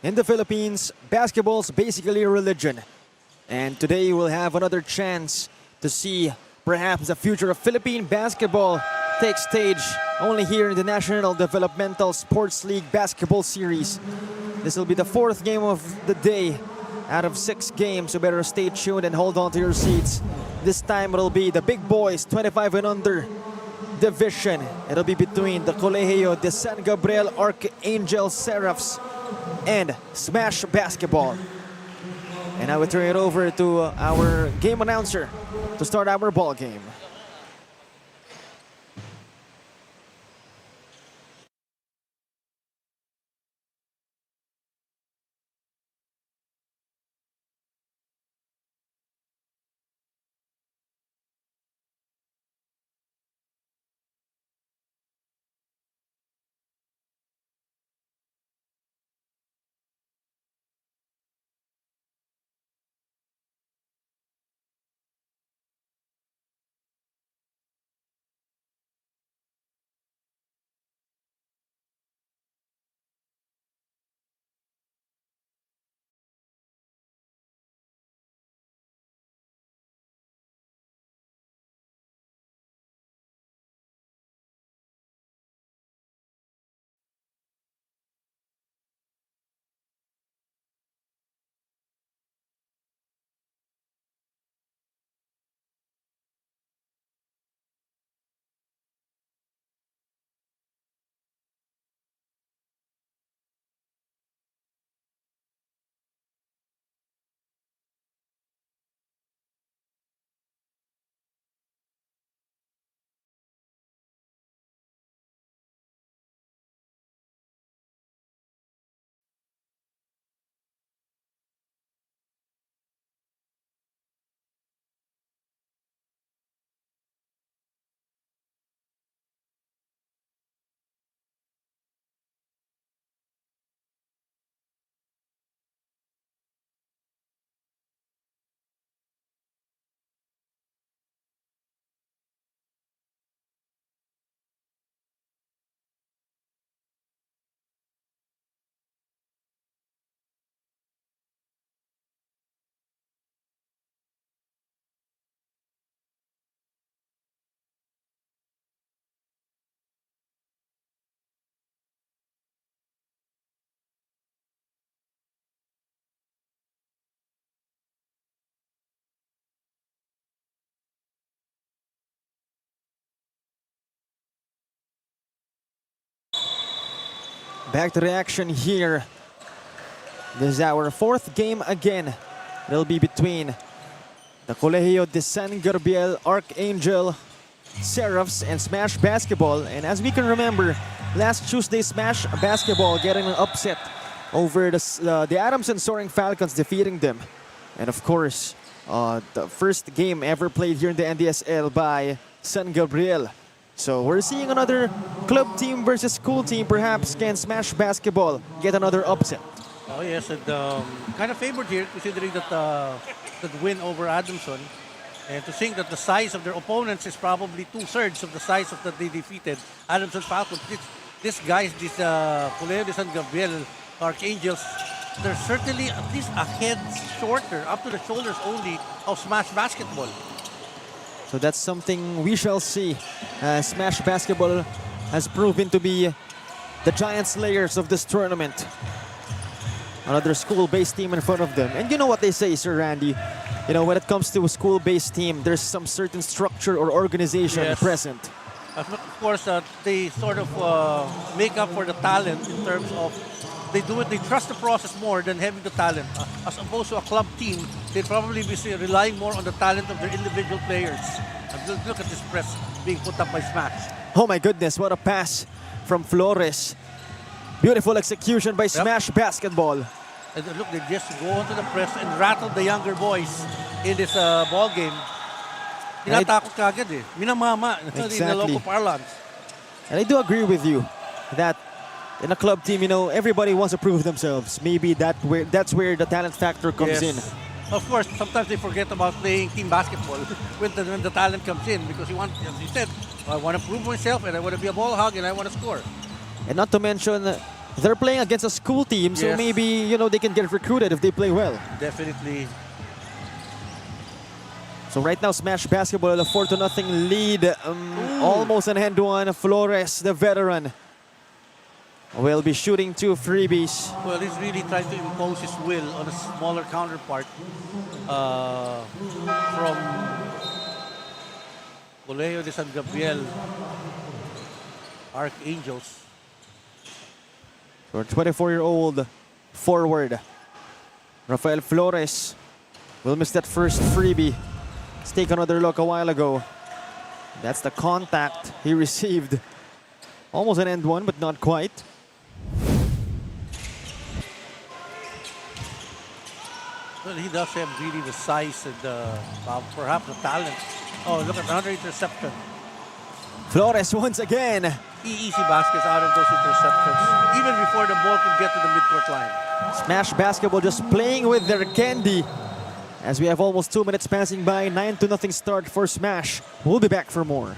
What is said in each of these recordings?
In the Philippines, basketball's basically a religion. And today we'll have another chance to see perhaps the future of Philippine basketball take stage only here in the National Developmental Sports League Basketball Series. This will be the fourth game of the day out of 6 games, so better stay tuned and hold on to your seats. This time it'll be the big boys, 25 and under division. It'll be between the Colegio de San Gabriel Archangel Seraphs and Smash Basketball. And I will turn it over to our game announcer to start our ball game. Back to the action here. This is our 4th game again. It'll be between the Colegio de San Gabriel Archangel Seraphs and Smash Basketball. And as we can remember, last Tuesday, Smash Basketball getting an upset over the Adamson Soaring Falcons, defeating them. And of course, the first game ever played here in the Ndsl by San Gabriel. So we're seeing another club team versus school team. Perhaps can Smash Basketball get another upset? Oh yes, and kind of favored here considering that the win over Adamson. And to think that the size of their opponents is probably 2/3 of the size of that they defeated Adamson Falcons. These guys, this Colegio de San Gabriel Archangels, they're certainly at least a head shorter, up to the shoulders only, of Smash Basketball. So that's something we shall see. Smash Basketball has proven to be the giant slayers of this tournament. Another school-based team in front of them. And you know what they say, Sir Randy? You know, when it comes to a school-based team, there's some certain structure or organization present. Of course, they sort of make up for the talent in terms of they trust the process more than having the talent. As opposed to a club team, they'd probably be relying more on the talent of their individual players. And look at this press being put up by Smash. Oh my goodness, what a pass from Flores. Beautiful execution by Smash Basketball. And look, they just go onto the press and rattle the younger boys in this ball game. Tinatakot ka agad eh. Minamama in the local parlance. And I do agree with you that in a club team, you know, everybody wants to prove themselves. Maybe that's where the talent factor comes in. Of course, sometimes they forget about playing team basketball when the talent comes in because you want, as you said, I want to prove myself and I want to be a ball hog and I want to score. And not to mention, They're playing against a school team, so Yes. maybe, you know, they can get recruited if they play well. Definitely. So right now, Smash Basketball, a 4-0 lead. Almost an hand-one. Flores, the veteran, will be shooting 2 freebies. Well, he's really trying to impose his will on a smaller counterpart from Colegio de San Gabriel Archangels. For 24-year-old forward, Rafael Flores will miss that first freebie. Let's take another look a while ago. That's the contact he received. Almost an end one, but not quite. Well, he does have really the size and perhaps the talent. Oh, look at another interception. Flores once again. Easy baskets out of those interceptions, even before the ball could get to the midcourt line. Smash Basketball just playing with their candy. As we have almost 2 minutes passing by, 9-0 start for Smash. We'll be back for more.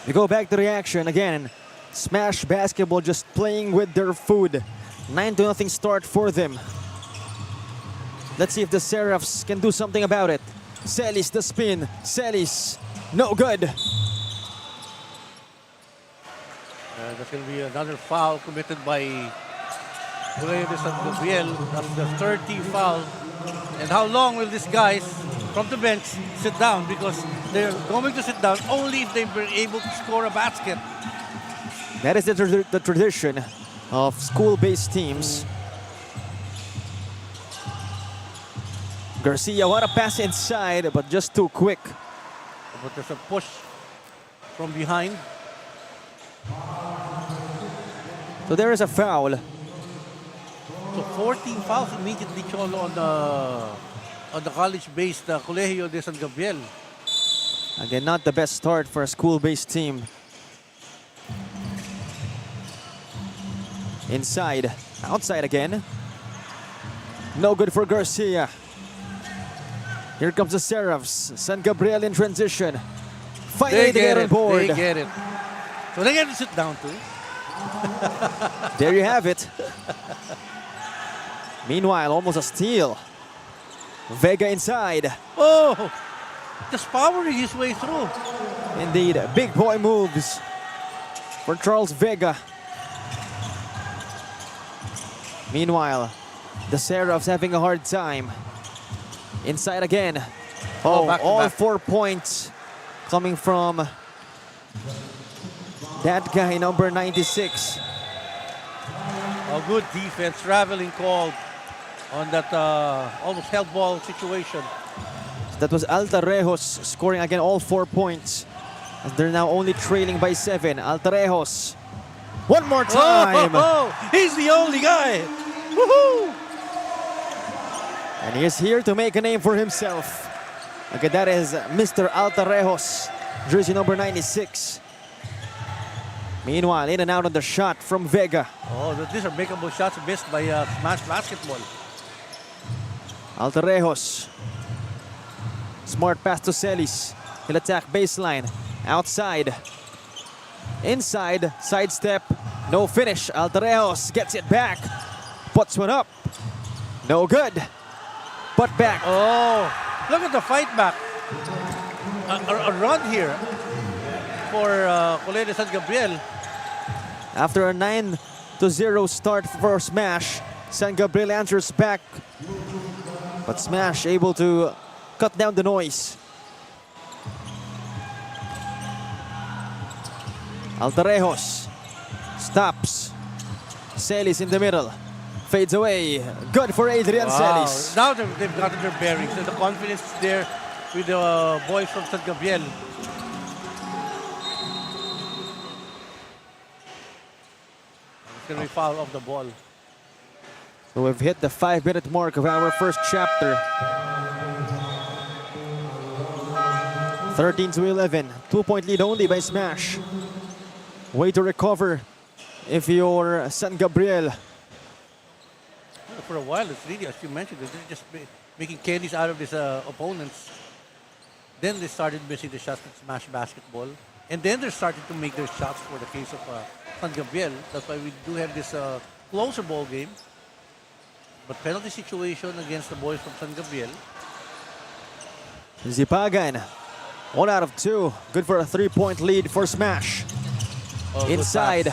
We go back to the action again. Smash Basketball just playing with their food. 9-0 start for them. Let's see if the Seraphs can do something about it. Celis the spin. Celis, no good. That's going to be another foul committed by Colegio de San Gabriel. That's the 3rd team foul. And how long will these guys from the bench sit down? Because they're going to sit down only if they've been able to score a basket. That is the tradition of school-based teams. Garcia, what a pass inside, but just too quick. But there's a push from behind. So there is a foul. So 14 fouls immediately, Cholo, on the college-based Colegio de San Gabriel. Again, not the best start for a school-based team. Inside, outside again. No good for Garcia. Here comes the Seraphs. San Gabriel in transition. Finally they get on board. They get it. So they get to sit down too. There you have it. Meanwhile, almost a steal. Vega inside. Oh, just powering his way through. Indeed, big boy moves for Charles Vega. Meanwhile, the Seraphs having a hard time. Inside again. Oh, back to all back. 4 points coming from that guy, number 96. A good defense, traveling call on that almost held ball situation. That was Altarejos scoring again all 4 points. And they're now only trailing by 7. Altarejos. One more time. He's the only guy. Woohoo! And he is here to make a name for himself. Okay, that is Mr. Altarejos, jersey number 96. Meanwhile, in and out on the shot from Vega. Oh, these are makeable shots missed by Smash Basketball. Altarejos. Smart pass to Celis. He'll attack baseline. Outside. Inside. Sidestep. No finish. Altarejos gets it back. Puts one up. No good. But back. Oh, look at the fight back. A run here for Colegio de San Gabriel. After a 9-0 start for Smash, San Gabriel answers back. But Smash able to cut down the noise. Altarejos stops. Celis in the middle. Fades away. Good for Adrian Celis. Now they've gotten their bearings and the confidence is there with the boys from San Gabriel. It's going to be foul off the ball. So we've hit the 5-minute mark of our first chapter. 13-11. 2-point lead only by Smash. Way to recover if you're San Gabriel. For a while, it's really, as you mentioned, they're just making candies out of these opponents. Then they started missing the shots with Smash Basketball. And then they're starting to make their shots for the case of San Gabriel. That's why we do have this closer ball game. But penalty situation against the boys from San Gabriel. Zipagan, 1 out of 2. Good for a 3-point lead for Smash. Oh, Inside.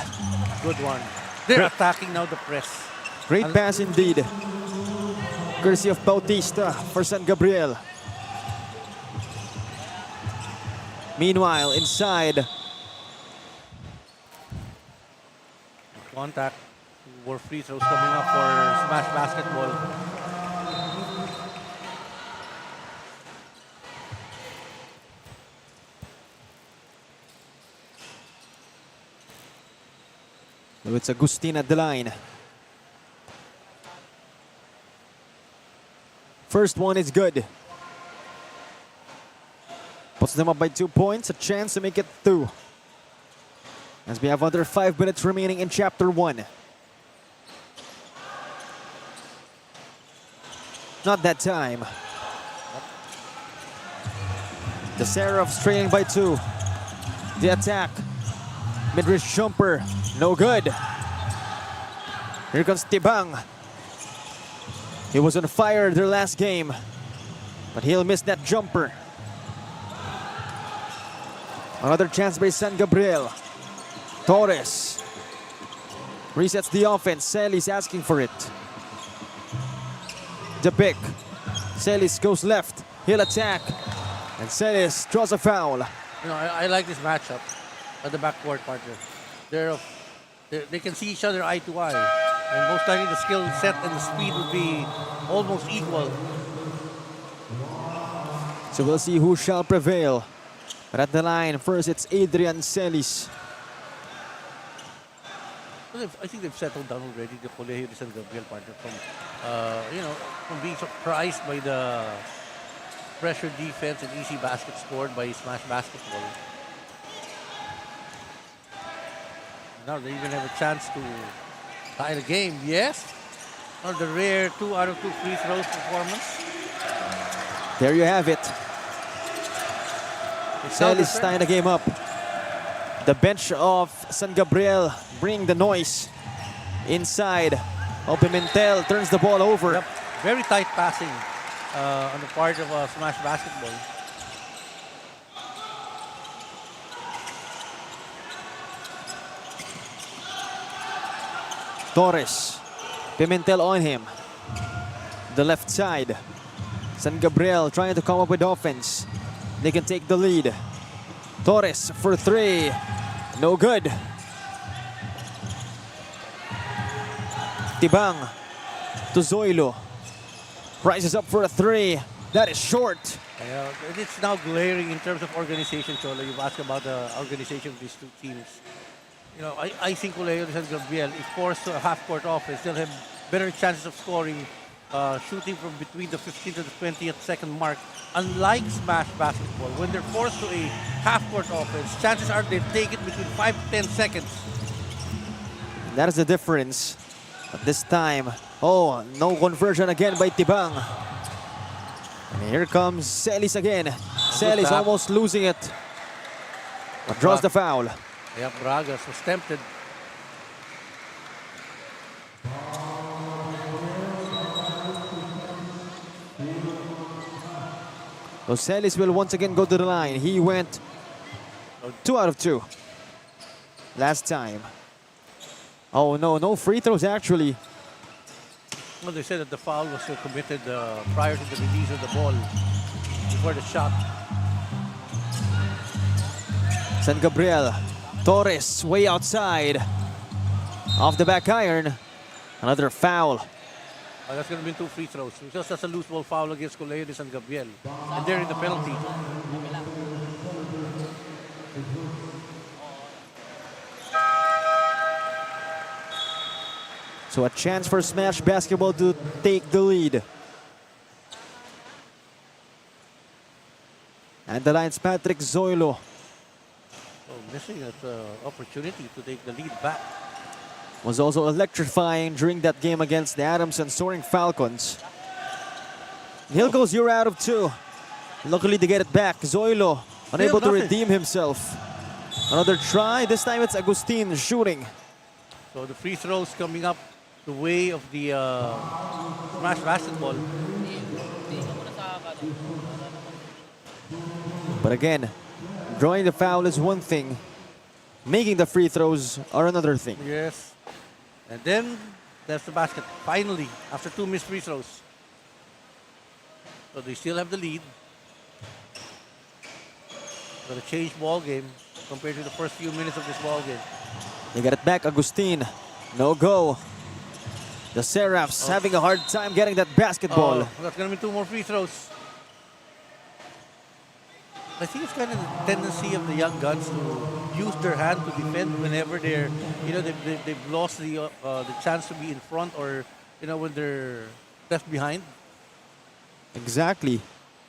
Good one. They're attacking now the press. Great pass indeed. Courtesy of Bautista for San Gabriel. Meanwhile, inside. Contact. More free throws coming up for Smash Basketball. So it's Agustin at the line. First one is good. Puts them up by 2 points, a chance to make it 2. As we have under 5 minutes remaining in Chapter 1. Not that time. The Seraphs trailing by 2. The attack. Mid-range jumper. No good. Here comes Tibang. He was on fire their last game. But he'll miss that jumper. Another chance by San Gabriel. Torres. Resets the offense. Celis asking for it. The pick. Celis goes left. He'll attack. And Celis draws a foul. You know, I like this matchup at the backcourt partner. They can see each other eye to eye. And most likely the skill set and the speed would be almost equal. So we'll see who shall prevail. But at the line, first it's Adrian Celis. I think they've settled down already, the Colegio de San Gabriel partner, from from being surprised by the pressure defense and easy basket scored by Smash Basketball. Now they even have a chance to tie the game. Yes, or the rare 2 out of 2 free throws performance. There you have it. Celis tying the game up. The bench of San Gabriel bring the noise inside. Pimentel turns the ball over. Yep. Very tight passing on the part of Smash Basketball. Torres. Pimentel on him. The left side. San Gabriel trying to come up with offense. They can take the lead. Torres for 3. No good. Tibang to Zoilo. Rises up for a 3. That is short. It's now glaring in terms of organization, Cholo. You've asked about the organization of these two teams. I think Colegio de San Gabriel, if forced to a half-court offense, they'll have better chances of scoring, shooting from between the 15th to the 20th second mark. Unlike Smash Basketball, when they're forced to a half-court offense, chances are they'll take it between 5 to 10 seconds. That is the difference. But this time, no conversion again by Tibang. And here comes Celis again. Celis almost losing it. But draws the foul. Yep, Bragas was tempted. So Celis will once again go to the line. He went 2 out of 2 last time. Oh no, no free throws actually. Well, they said that the foul was committed prior to the release of the ball. before the shot. San Gabriel. Torres way outside. Off the back iron. Another foul. That's going to be 2 free throws because that's a loose ball foul against Colegio de San Gabriel. And they're in the penalty. So a chance for Smash Basketball to take the lead. And the line's Patrick Zoilo. Missing that opportunity to take the lead back. Was also electrifying during that game against the Adamson Soaring Falcons. He'll go 0 out of 2. Luckily to get it back. Zoilo unable to redeem himself. Another try. This time it's Agustin shooting. So the free throws coming up the way of the Smash Basketball. But again, drawing the foul is one thing. Making the free throws are another thing. Yes. And then that's the basket. Finally, after 2 missed free throws. So they still have the lead. Got a change ball game compared to the first few minutes of this ball game. They got it back. Agustin. No go. The Seraphs having a hard time getting that basketball. That's going to be 2 more free throws. I think it's kind of the tendency of the young guns to use their hand to defend whenever they're, they've lost the chance to be in front, or, when they're left behind. Exactly.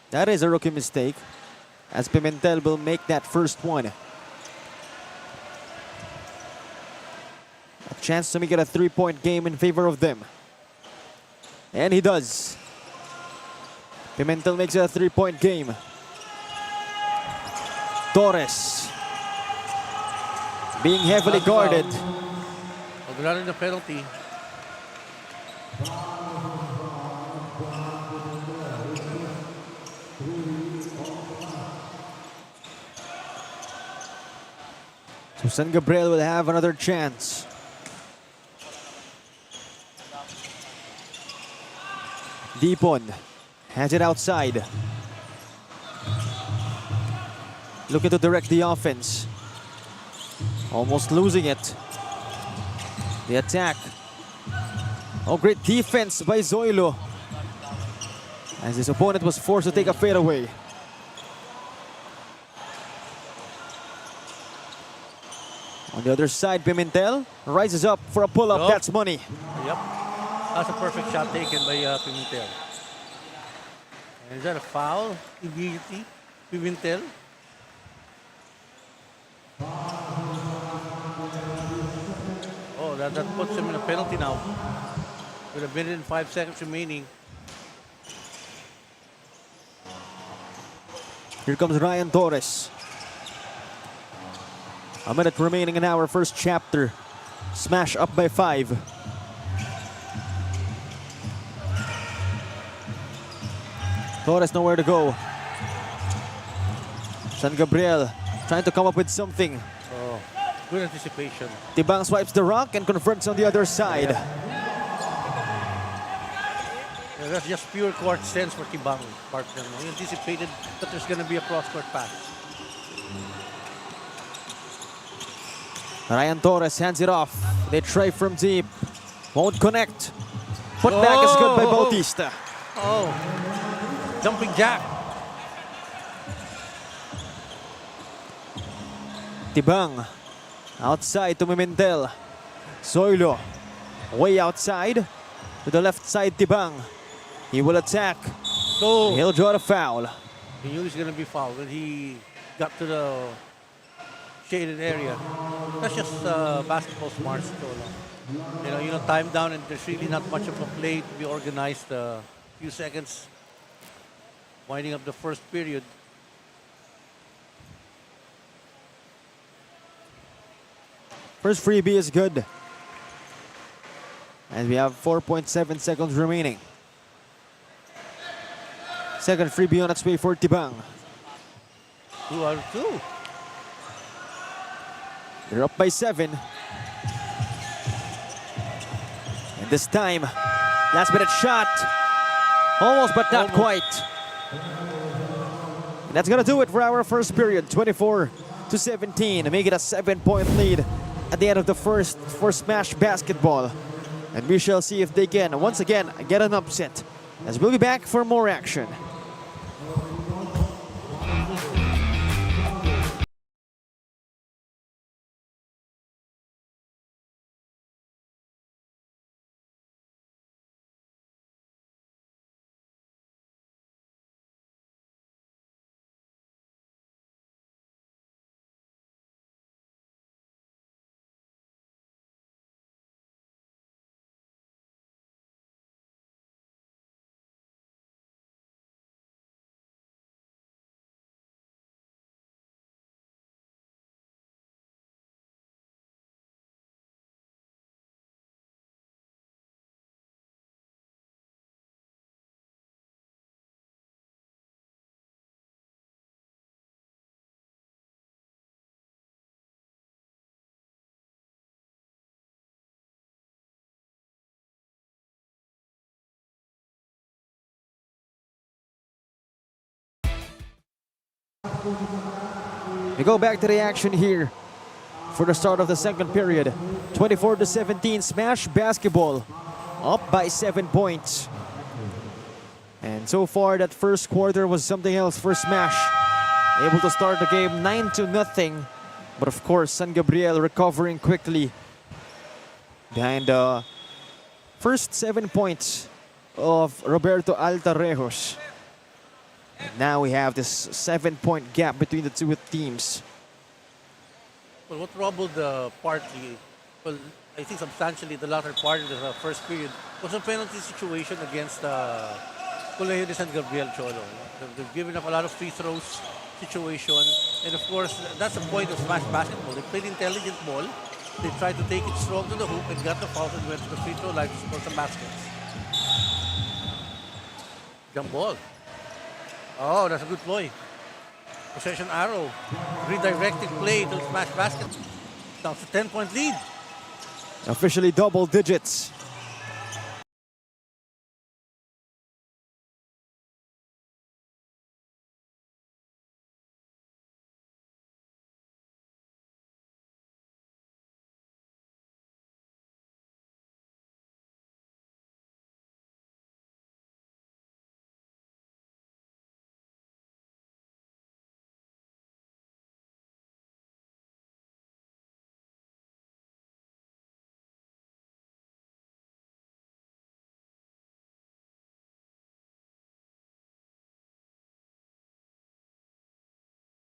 That is a rookie mistake, as Pimentel will make that first one. A chance to make it a 3-point game in favor of them. And he does. Pimentel makes it a 3-point game. Torres being heavily guarded. They're not in the penalty. So San Gabriel will have another chance. Deepon has it outside. Looking to direct the offense. Almost losing it. The attack. Oh, great defense by Zoilo, as his opponent was forced to take a fadeaway. On the other side, Pimentel rises up for a pull-up. Yup. That's money. Yep. That's a perfect shot taken by Pimentel. And is that a foul immediately? Pimentel? Oh, that puts him in a penalty now. With 1 minute and 5 seconds remaining. Here comes Ryan Torres. A minute remaining in our first chapter. Smash up by 5. Torres nowhere to go. San Gabriel trying to come up with something. Oh, good anticipation. Tibang swipes the rock and converts on the other side. Yeah, that's just pure court sense for Tibang, partner. He anticipated that there's going to be a cross-court pass. Ryan Torres hands it off. They try from deep. Won't connect. Put back is good by Bautista. Oh, jumping jack. Tibang outside to Pimentel. Zoilo way outside to the left side. Tibang. He will attack. So He'll draw the foul. he knew he was going to be fouled when he got to the shaded area. That's just basketball smarts. Time down, and there's really not much of a play to be organized. Few seconds winding up the first period. First freebie is good. And we have 4.7 seconds remaining. Second freebie on its way for Tibang. 2 out of 2. They're up by 7. And this time, last minute shot. Almost, but not quite. That's gonna do it for our first period, 24-17, make it a 7-point lead at the end of the first for Smash Basketball. And we shall see if they can, once again, get an upset, as we'll be back for more action. We go back to the action here for the start of the second period. 24-17, Smash Basketball up by 7 points. And so far, that first quarter was something else for Smash. Able to start the game 9-0. But of course, San Gabriel recovering quickly behind the first 7 points of Roberto Altarejos. And now we have this 7-point gap between the two teams. Well, what troubled partly, well, I think substantially the latter part of the first period was a penalty situation against Colegio de San Gabriel Cholo. They've given up a lot of free throws situation, and of course, that's the point of Smash Basketball. They played intelligent ball. They tried to take it strong to the hoop and got the foul and went to the free throw line to score some baskets. Jump ball. Oh, that's a good play. Possession arrow. Redirecting play to Smash Basket. Now it's a 10-point lead. Officially double digits